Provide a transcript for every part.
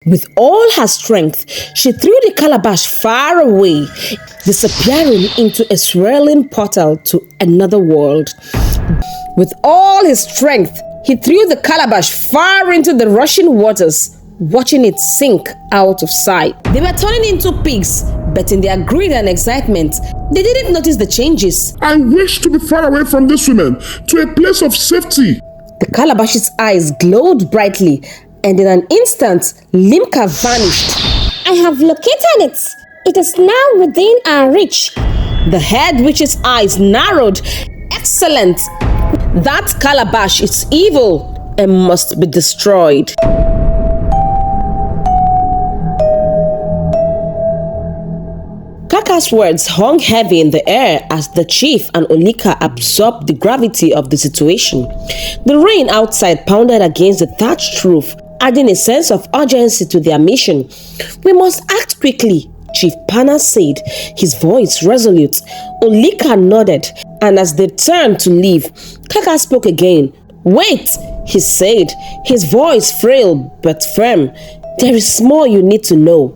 With all her strength, she threw the calabash far away, disappearing into a swirling portal to another world. With all his strength, he threw the calabash far into the rushing waters, watching it sink out of sight. They were turning into pigs, but in their greed and excitement, they didn't notice the changes. I wish to be far away from this woman, to a place of safety. The calabash's eyes glowed brightly, and in an instant, Limca vanished. I have located it. It is now within our reach. The head witch's eyes narrowed. Excellent! That calabash is evil and must be destroyed. Kaka's words hung heavy in the air as the chief and Olika absorbed the gravity of the situation. The rain outside pounded against the thatched roof, adding a sense of urgency to their mission. "We must act quickly," Chief Pana said, his voice resolute. Olika nodded, and as they turned to leave, Kaka spoke again. "Wait," he said, his voice frail but firm. "There is more you need to know.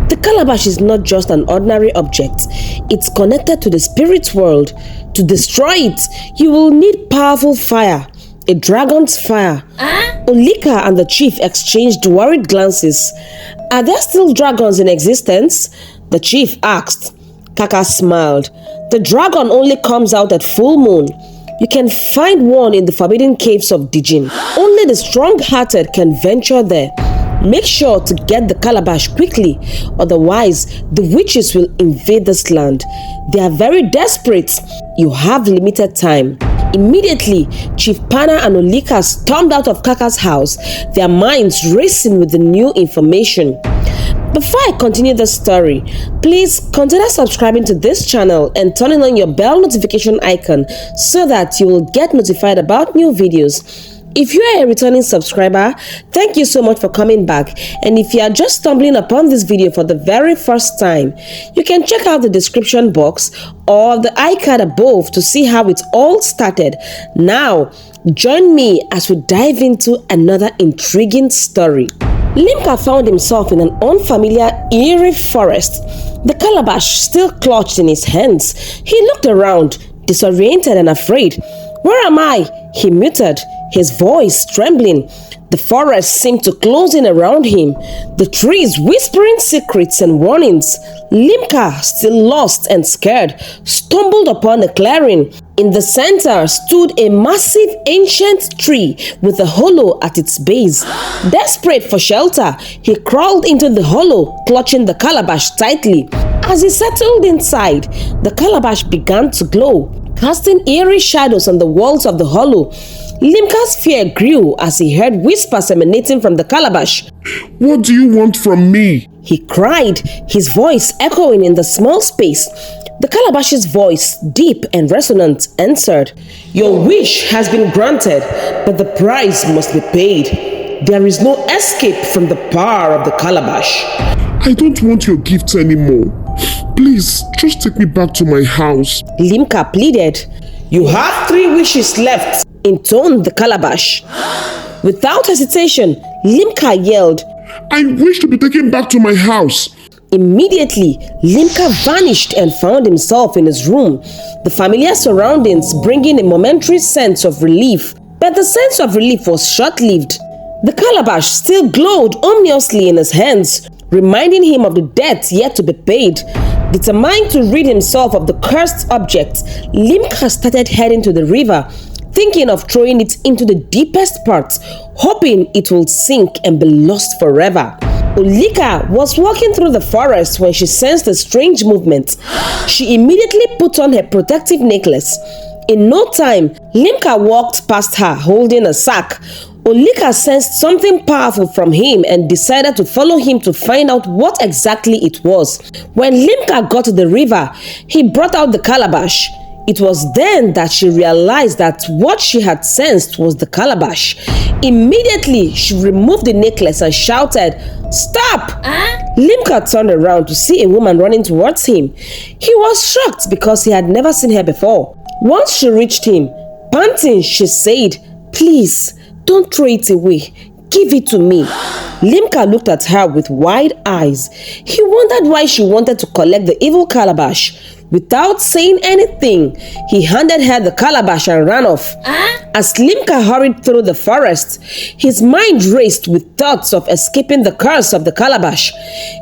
The calabash is not just an ordinary object. It's connected to the spirit world. To destroy it, you will need powerful fire, a dragon's fire." Olika and the chief exchanged worried glances. "Are there still dragons in existence?" the chief asked. Kaka smiled. "The dragon only comes out at full moon. You can find one in the forbidden caves of Dijin. Only the strong-hearted can venture there. Make sure to get the calabash quickly, otherwise the witches will invade this land. They are very desperate. You have limited time." Immediately, Chief Pana and Olika stormed out of Kaka's house, their minds racing with the new information. Before I continue the story, please consider subscribing to this channel and turning on your bell notification icon so that you will get notified about new videos. If you are a returning subscriber, thank you so much for coming back. And if you are just stumbling upon this video for the very first time, you can check out the description box or the iCard above to see how it all started. Now, join me as we dive into another intriguing story. Limca found himself in an unfamiliar, eerie forest. The calabash still clutched in his hands. He looked around, disoriented and afraid. "Where am I?" he muttered, his voice trembling. The forest seemed to close in around him, the trees whispering secrets and warnings. Limca, still lost and scared, stumbled upon a clearing. In the center stood a massive ancient tree with a hollow at its base. Desperate for shelter, he crawled into the hollow, clutching the calabash tightly. As he settled inside, the calabash began to glow, casting eerie shadows on the walls of the hollow. Limca's fear grew as he heard whispers emanating from the calabash. "What do you want from me?" he cried, his voice echoing in the small space. The calabash's voice, deep and resonant, answered, "Your wish has been granted, but the price must be paid. There is no escape from the power of the calabash." "I don't want your gifts anymore. Please, just take me back to my house," Limca pleaded. "You have 3 wishes left," intoned the calabash. Without hesitation, Limca yelled, "I wish to be taken back to my house." Immediately, Limca vanished and found himself in his room, the familiar surroundings bringing a momentary sense of relief. But the sense of relief was short-lived. The calabash still glowed ominously in his hands, reminding him of the debt yet to be paid. Determined to rid himself of the cursed object, Limca started heading to the river, thinking of throwing it into the deepest part, hoping it will sink and be lost forever. Olika was walking through the forest when she sensed a strange movement. She immediately put on her protective necklace. In no time, Limca walked past her holding a sack. Olika sensed something powerful from him and decided to follow him to find out what exactly it was. When Limca got to the river, he brought out the calabash. It was then that she realized that what she had sensed was the calabash. Immediately, she removed the necklace and shouted, "Stop!" Limca turned around to see a woman running towards him. He was shocked because he had never seen her before. Once she reached him, panting, she said, "Please, don't throw it away. Give it to me." Limca looked at her with wide eyes. He wondered why she wanted to collect the evil calabash. Without saying anything, he handed her the calabash and ran off. As Limca hurried through the forest, his mind raced with thoughts of escaping the curse of the calabash.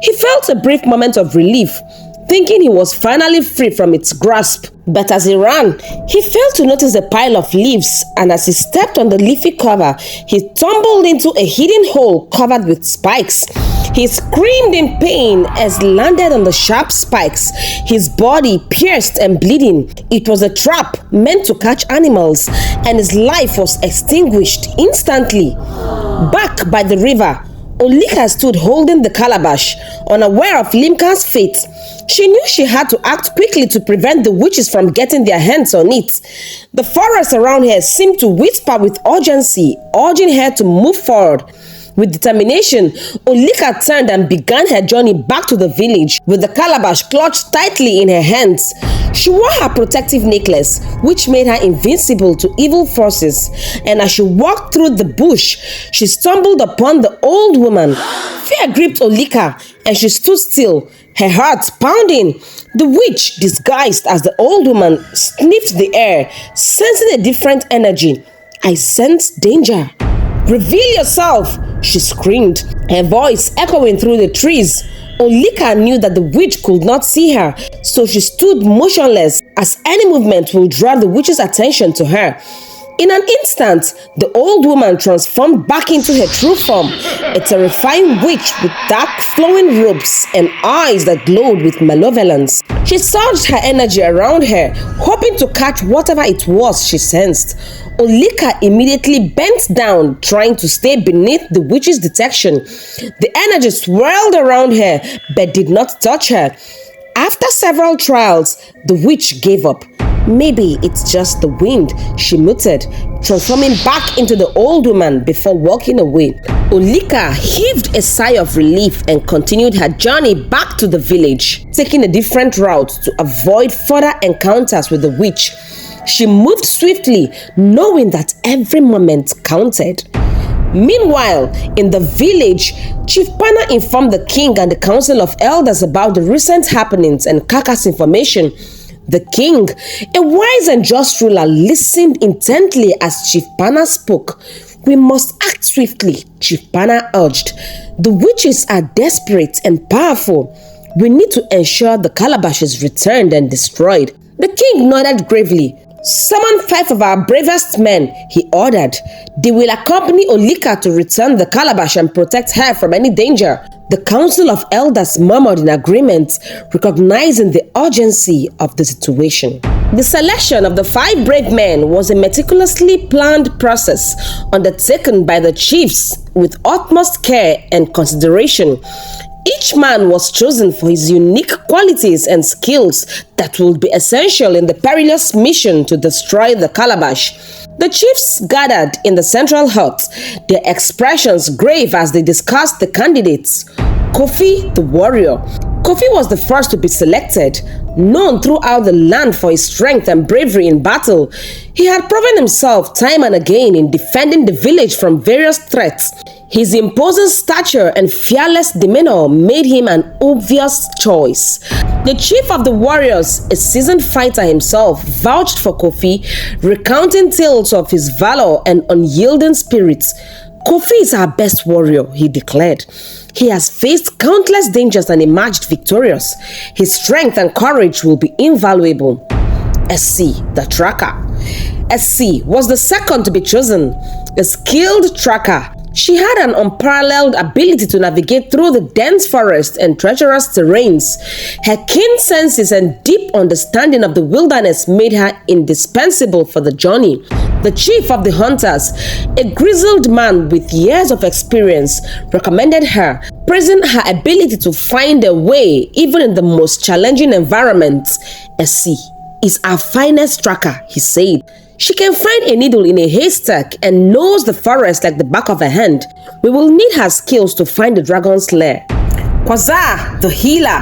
He felt a brief moment of relief, thinking he was finally free from its grasp. But as he ran, he failed to notice a pile of leaves, and as he stepped on the leafy cover, he tumbled into a hidden hole covered with spikes. He screamed in pain as he landed on the sharp spikes, his body pierced and bleeding. It was a trap meant to catch animals, and his life was extinguished instantly. Back by the river, Olika stood holding the calabash, unaware of Limca's fate. She knew she had to act quickly to prevent the witches from getting their hands on it. The forest around her seemed to whisper with urgency, urging her to move forward. With determination, Olika turned and began her journey back to the village with the calabash clutched tightly in her hands. She wore her protective necklace, which made her invincible to evil forces, and as she walked through the bush, she stumbled upon the old woman. Fear gripped Olika, and she stood still, her heart pounding. The witch, disguised as the old woman, sniffed the air, sensing a different energy. "I sense danger. Reveal yourself," she screamed, her voice echoing through the trees. Olika knew that the witch could not see her, so she stood motionless, as any movement would draw the witch's attention to her. In an instant, the old woman transformed back into her true form, a terrifying witch with dark flowing robes and eyes that glowed with malevolence. She surged her energy around her, hoping to catch whatever it was she sensed. Olika immediately bent down, trying to stay beneath the witch's detection. The energy swirled around her, but did not touch her. After several trials, the witch gave up. "Maybe it's just the wind," she muttered, transforming back into the old woman before walking away. Olika heaved a sigh of relief and continued her journey back to the village, taking a different route to avoid further encounters with the witch. She moved swiftly, knowing that every moment counted. Meanwhile, in the village, Chief Pana informed the king and the council of elders about the recent happenings and Kaka's information. The king, a wise and just ruler, listened intently as Chief Pana spoke. "We must act swiftly," Chief Pana urged. "The witches are desperate and powerful. We need to ensure the calabash is returned and destroyed." The king nodded gravely. "Summon 5 of our bravest men," he ordered. "They will accompany Olika to return the calabash and protect her from any danger." The council of elders murmured in agreement, recognizing the urgency of the situation. The selection of the 5 brave men was a meticulously planned process undertaken by the chiefs with utmost care and consideration. Each man was chosen for his unique qualities and skills that would be essential in the perilous mission to destroy the calabash. The chiefs gathered in the central hut, their expressions grave as they discussed the candidates. Kofi, the warrior. Kofi was the first to be selected. Known throughout the land for his strength and bravery in battle, he had proven himself time and again in defending the village from various threats. His imposing stature and fearless demeanor made him an obvious choice. The chief of the warriors, a seasoned fighter himself, vouched for Kofi, recounting tales of his valor and unyielding spirit. "Kofi is our best warrior," he declared. "He has faced countless dangers and emerged victorious. His strength and courage will be invaluable." SC, the tracker. SC was the second to be chosen, a skilled tracker. She had an unparalleled ability to navigate through the dense forest and treacherous terrains. Her keen senses and deep understanding of the wilderness made her indispensable for the journey. The chief of the hunters, a grizzled man with years of experience, recommended her, praising her ability to find a way even in the most challenging environments. "SC is our finest tracker," he said. "She can find a needle in a haystack and knows the forest like the back of her hand. We will need her skills to find the dragon's lair." Kwaza, the healer.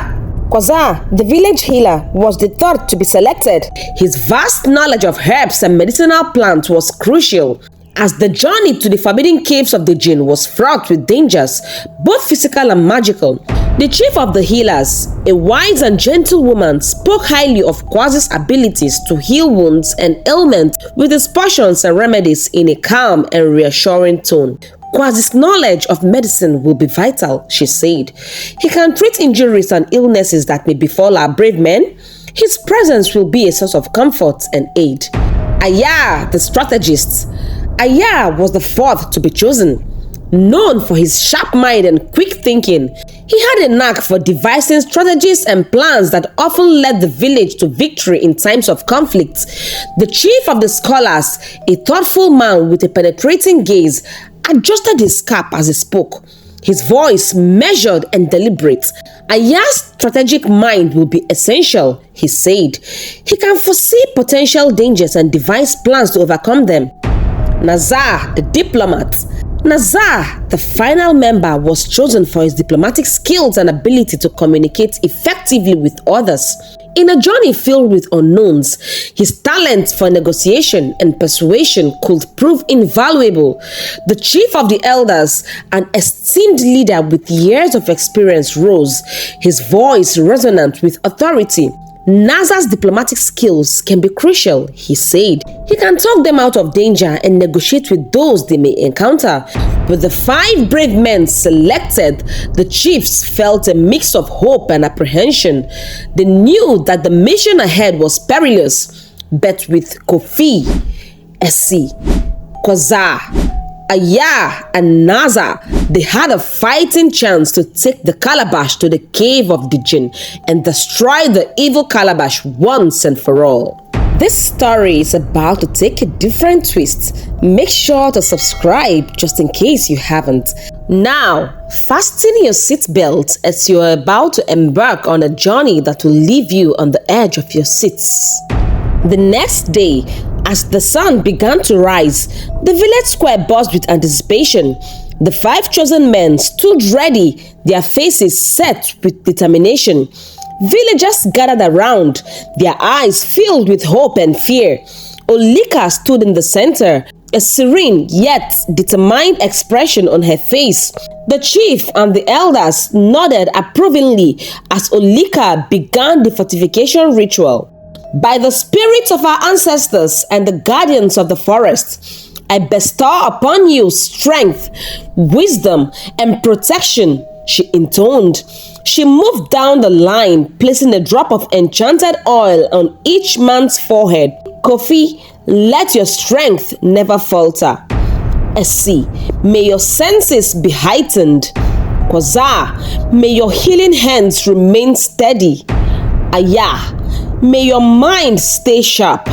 Kwaza, the village healer, was the third to be selected. His vast knowledge of herbs and medicinal plants was crucial. As the journey to the forbidden caves of the Jinn was fraught with dangers, both physical and magical, the chief of the healers, a wise and gentle woman, spoke highly of Quasi's abilities to heal wounds and ailments with his potions and remedies in a calm and reassuring tone. Quasi's knowledge of medicine will be vital, she said. He can treat injuries and illnesses that may befall our brave men. His presence will be a source of comfort and aid. Aya, the strategist. Aya was the fourth to be chosen. Known for his sharp mind and quick thinking, he had a knack for devising strategies and plans that often led the village to victory in times of conflict. The chief of the scholars, a thoughtful man with a penetrating gaze, adjusted his cap as he spoke. His voice measured and deliberate. Aya's strategic mind will be essential, he said. He can foresee potential dangers and devise plans to overcome them. Nazar, the diplomat. Nazar, the final member, was chosen for his diplomatic skills and ability to communicate effectively with others. In a journey filled with unknowns, his talent for negotiation and persuasion could prove invaluable. The chief of the elders, an esteemed leader with years of experience, rose, his voice resonant with authority. Nazar's diplomatic skills can be crucial, he said. He can talk them out of danger and negotiate with those they may encounter. With the 5 brave men selected, the chiefs felt a mix of hope and apprehension. They knew that the mission ahead was perilous, but with Kofi, Essie, Koza, Aya and Nazar, they had a fighting chance to take the Calabash to the cave of the Jinn and destroy the evil Calabash once and for all. This story is about to take a different twist. Make sure to subscribe just in case you haven't. Now, fasten your seatbelt as you are about to embark on a journey that will leave you on the edge of your seats. The next day, as the sun began to rise, the village square buzzed with anticipation. The 5 chosen men stood ready, their faces set with determination. Villagers gathered around, their eyes filled with hope and fear. Olika stood in the center, a serene yet determined expression on her face. The chief and the elders nodded approvingly as Olika began the fortification ritual. By the spirits of our ancestors and the guardians of the forest, I bestow upon you strength, wisdom, and protection, she intoned. She moved down the line, placing a drop of enchanted oil on each man's forehead. Kofi, let your strength never falter. Essie, may your senses be heightened. Koza, may your healing hands remain steady. Aya, may your mind stay sharp.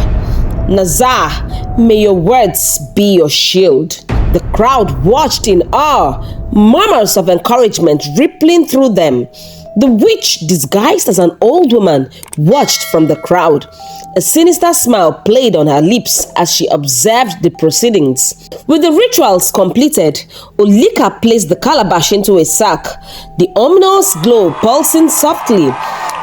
Nazar, may your words be your shield. The crowd watched in awe, murmurs of encouragement rippling through them. The witch, disguised as an old woman, watched from the crowd. A sinister smile played on her lips as she observed the proceedings. With the rituals completed, Olika placed the calabash into a sack, the ominous glow pulsing softly.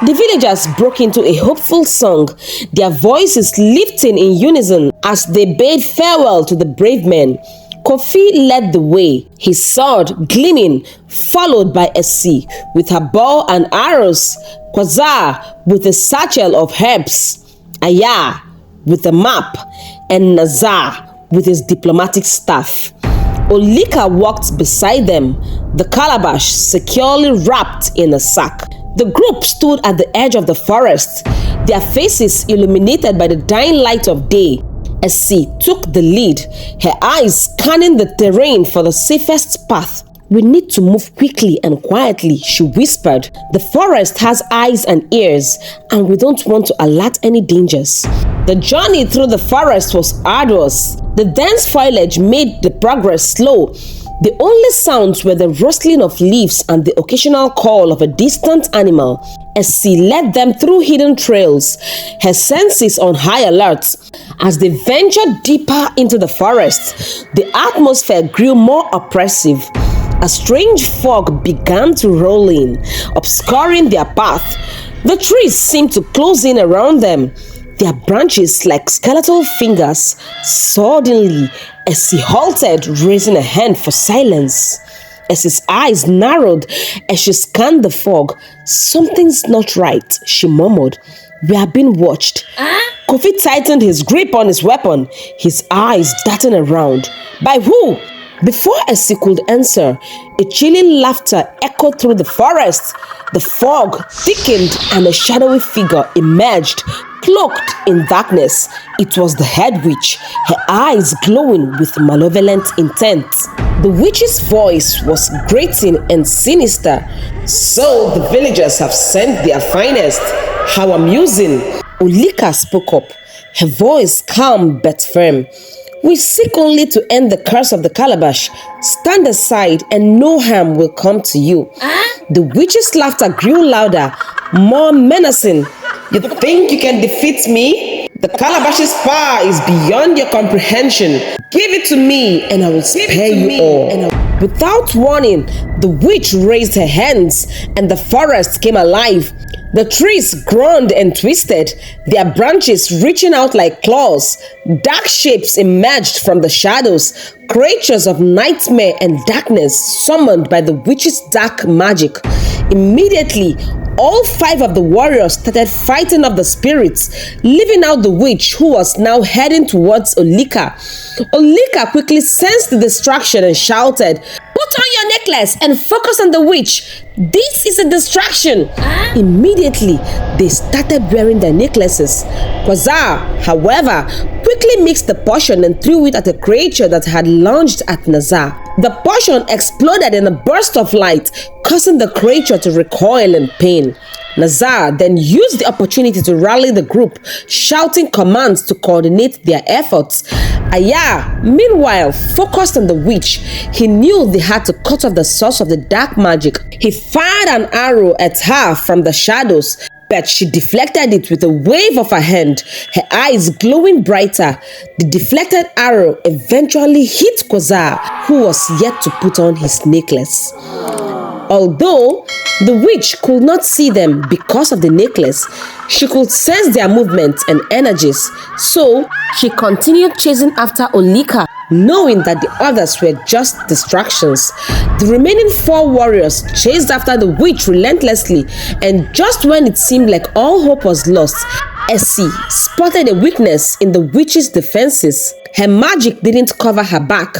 The villagers broke into a hopeful song, their voices lifting in unison as they bade farewell to the brave men. Kofi led the way, his sword gleaming, followed by Essie with her bow and arrows, Kwaza with a satchel of herbs, Aya with a map, and Nazar with his diplomatic staff. Olika walked beside them, the calabash securely wrapped in a sack. The group stood at the edge of the forest, their faces illuminated by the dying light of day. Essie took the lead, her eyes scanning the terrain for the safest path. We need to move quickly and quietly, she whispered. The forest has eyes and ears, and we don't want to alert any dangers. The journey through the forest was arduous. The dense foliage made the progress slow. The only sounds were the rustling of leaves and the occasional call of a distant animal. Essie led them through hidden trails, her senses on high alert. As they ventured deeper into the forest, the atmosphere grew more oppressive. A strange fog began to roll in, obscuring their path. The trees seemed to close in around them, their branches like skeletal fingers. Suddenly, Essie halted, raising a hand for silence. Essie's eyes narrowed as she scanned the fog. "Something's not right," she murmured. "We are being watched." Kofi tightened his grip on his weapon, his eyes darting around. "By who?" Before Essie could answer, a chilling laughter echoed through the forest. The fog thickened and a shadowy figure emerged, cloaked in darkness. It was the head witch, her eyes glowing with malevolent intent. The witch's voice was grating and sinister. "So the villagers have sent their finest. How amusing." Olika spoke up, her voice calm but firm. "We seek only to end the curse of the Calabash. Stand aside and no harm will come to you." The witch's laughter grew louder, more menacing. "You think you can defeat me? The Calabash's power is beyond your comprehension. Give it to me and I will spare you all." Without warning, the witch raised her hands and the forest came alive. The trees groaned and twisted, their branches reaching out like claws. Dark shapes emerged from the shadows, creatures of nightmare and darkness summoned by the witch's dark magic. Immediately, all 5 of the warriors started fighting off the spirits, leaving out the witch who was now heading towards Olika. Olika quickly sensed the distraction and shouted, "Put on your necklace and focus on the witch. This is a distraction." Immediately, they started wearing their necklaces. Quasar, however, quickly mixed the potion and threw it at a creature that had lunged at Nazar. The potion exploded in a burst of light, causing the creature to recoil in pain. Nazar then used the opportunity to rally the group, shouting commands to coordinate their efforts. Aya, meanwhile, focused on the witch. He knew they had to cut off the source of the dark magic. He fired an arrow at her from the shadows, but she deflected it with a wave of her hand, her eyes glowing brighter. The deflected arrow eventually hit Quasar, who was yet to put on his necklace. Although the witch could not see them because of the necklace, she could sense their movements and energies, so she continued chasing after Olika, knowing that the others were just distractions. The remaining 4 warriors chased after the witch relentlessly, and just when it seemed like all hope was lost, Essie spotted a weakness in the witch's defenses. Her magic didn't cover her back.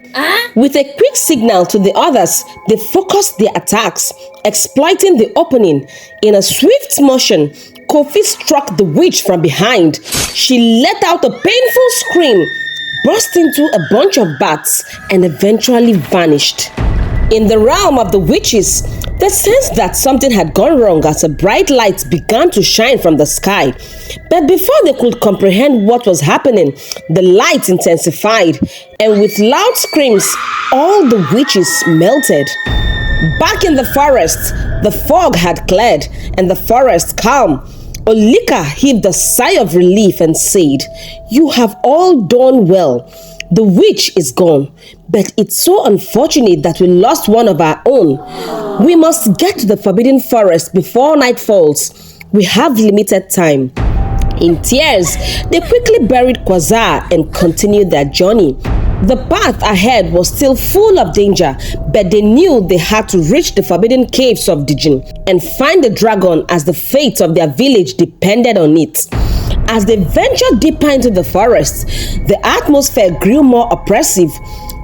With a quick signal to the others, they focused their attacks, exploiting the opening. In a swift motion, Kofi struck the witch from behind. She let out a painful scream, burst into a bunch of bats, and eventually vanished. In the realm of the witches, they sensed that something had gone wrong as a bright light began to shine from the sky. But before they could comprehend what was happening, the light intensified, and with loud screams, all the witches melted. Back in the forest, the fog had cleared and the forest calm. Olika heaved a sigh of relief and said, "You have all done well. The witch is gone, but it's so unfortunate that we lost one of our own. We must get to the forbidden forest before night falls. We have limited time." In tears, they quickly buried Quasar and continued their journey. The path ahead was still full of danger, but they knew they had to reach the forbidden caves of Dijin and find the dragon, as the fate of their village depended on it. As they ventured deeper into the forest, the atmosphere grew more oppressive.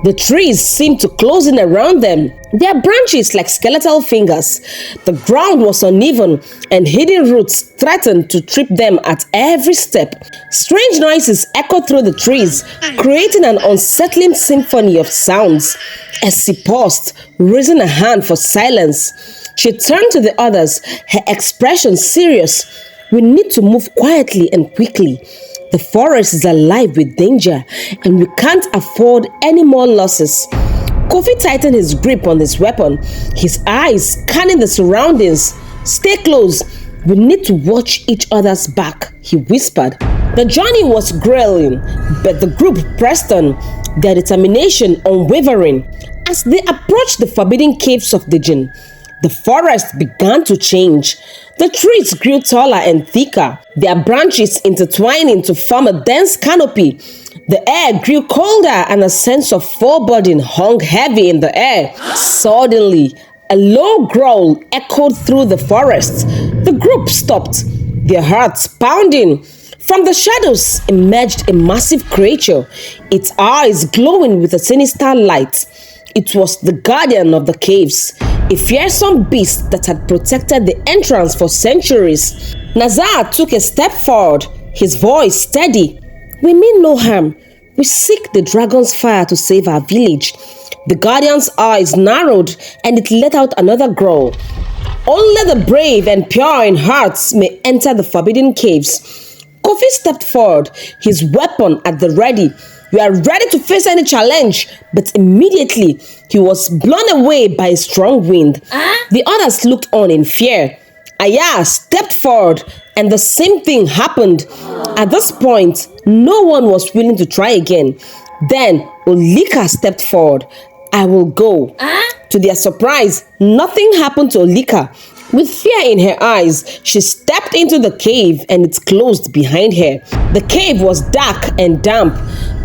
The trees seemed to close in around them, their branches like skeletal fingers. The ground was uneven, and hidden roots threatened to trip them at every step. Strange noises echoed through the trees, creating an unsettling symphony of sounds. As she paused, raising a hand for silence, she turned to the others, her expression serious. "We need to move quietly and quickly. The forest is alive with danger, and we can't afford any more losses." Kofi tightened his grip on his weapon, his eyes scanning the surroundings. "Stay close. We need to watch each other's back," he whispered. The journey was grueling, but the group pressed on, their determination unwavering. As they approached the forbidden caves of Dijin, the forest began to change. The trees grew taller and thicker, their branches intertwining to form a dense canopy. The air grew colder and a sense of foreboding hung heavy in the air. Suddenly, a low growl echoed through the forest. The group stopped, their hearts pounding. From the shadows emerged a massive creature, its eyes glowing with a sinister light. It was the guardian of the caves, a fearsome beast that had protected the entrance for centuries. Nazar took a step forward, his voice steady. "We mean no harm. We seek the dragon's fire to save our village." The guardian's eyes narrowed and it let out another growl. "Only the brave and pure in hearts may enter the forbidden caves." Kofi stepped forward, his weapon at the ready. "We are ready to face any challenge," but immediately he was blown away by a strong wind. The others looked on in fear. Aya stepped forward and the same thing happened. At this point, no one was willing to try again. Then Olika stepped forward. "I will go." To their surprise, nothing happened to Olika. With fear in her eyes, she stepped into the cave and it closed behind her. The cave was dark and damp,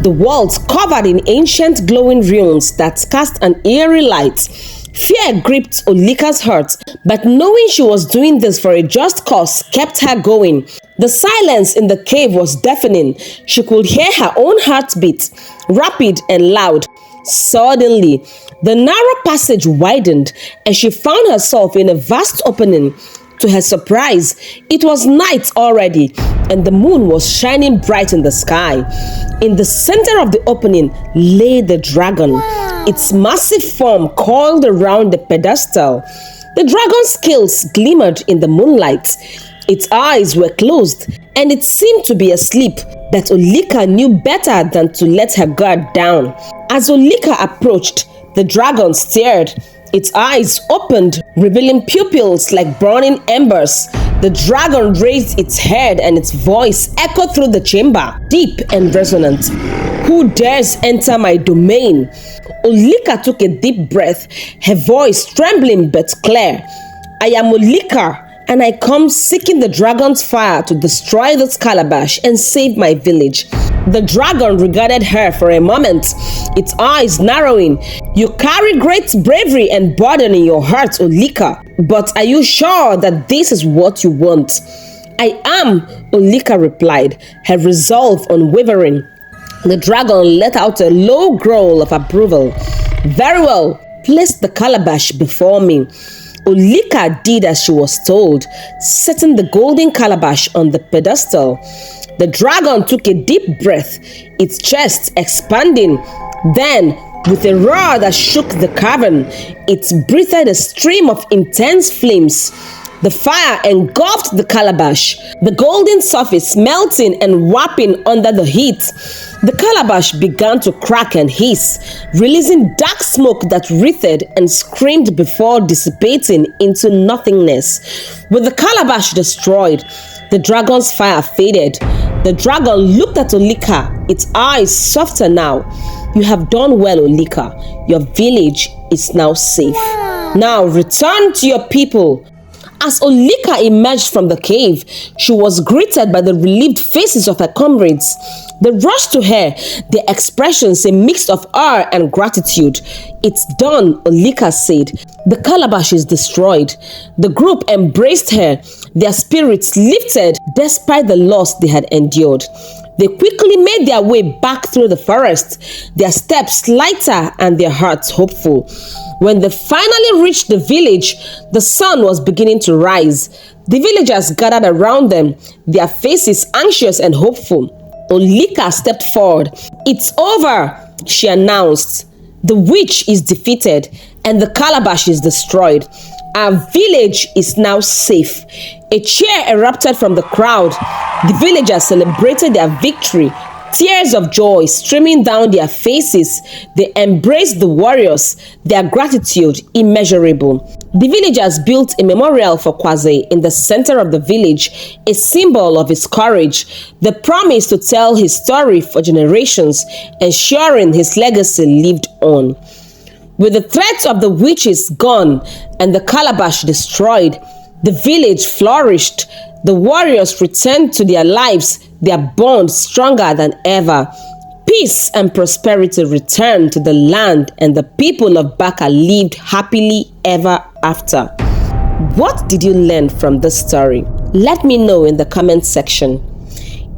the walls covered in ancient glowing ruins that cast an eerie light. Fear gripped Olika's heart, but knowing she was doing this for a just cause kept her going. The silence in the cave was deafening. She could hear her own heartbeat, rapid and loud. Suddenly, the narrow passage widened and she found herself in a vast opening. To her surprise, it was night already and the moon was shining bright in the sky. In the center of the opening lay the dragon, its massive form coiled around the pedestal. The dragon's scales glimmered in the moonlight. Its eyes were closed and it seemed to be asleep, but Olika knew better than to let her guard down. As Olika approached, the dragon stared. Its eyes opened, revealing pupils like burning embers. The dragon raised its head and its voice echoed through the chamber, deep and resonant. "Who dares enter my domain?" Olika took a deep breath, her voice trembling but clear. "I am Olika, and I come seeking the dragon's fire to destroy this calabash and save my village." The dragon regarded her for a moment, its eyes narrowing. "You carry great bravery and burden in your heart, Olika. But are you sure that this is what you want?" "I am," Olika replied, her resolve unwavering. The dragon let out a low growl of approval. "Very well, place the calabash before me." Olika did as she was told, setting the golden calabash on the pedestal. The dragon took a deep breath, its chest expanding. Then, with a roar that shook the cavern, it breathed a stream of intense flames. The fire engulfed the calabash, the golden surface melting and warping under the heat. The calabash began to crack and hiss, releasing dark smoke that writhed and screamed before dissipating into nothingness. With the calabash destroyed, the dragon's fire faded. The dragon looked at Olika, its eyes softer now. "You have done well, Olika. Your village is now safe. Now return to your people." As Olika emerged from the cave, she was greeted by the relieved faces of her comrades. They rushed to her, their expressions a mix of awe and gratitude. "It's done," Olika said. "The calabash is destroyed." The group embraced her, their spirits lifted despite the loss they had endured. They quickly made their way back through the forest, their steps lighter and their hearts hopeful. When they finally reached the village, the sun was beginning to rise. The villagers gathered around them, their faces anxious and hopeful. Olika stepped forward. "It's over," she announced. "The witch is defeated and the calabash is destroyed. Our village is now safe." A cheer erupted from the crowd. The villagers celebrated their victory, tears of joy streaming down their faces. They embraced the warriors, their gratitude immeasurable. The villagers built a memorial for Kwaze in the center of the village, a symbol of his courage. They promised to tell his story for generations, ensuring his legacy lived on. With the threat of the witches gone and the calabash destroyed, the village flourished. The warriors returned to their lives, their bond stronger than ever. Peace and prosperity returned to the land, and the people of Baka lived happily ever after. What did you learn from this story? Let me know in the comment section.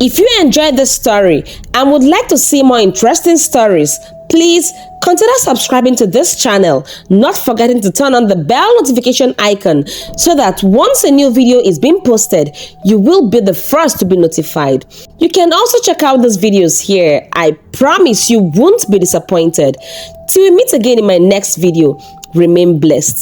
If you enjoyed this story and would like to see more interesting stories, please consider subscribing to this channel, not forgetting to turn on the bell notification icon so that once a new video is being posted, you will be the first to be notified. You can also check out these videos here. I promise you won't be disappointed. Till we meet again in my next video, remain blessed.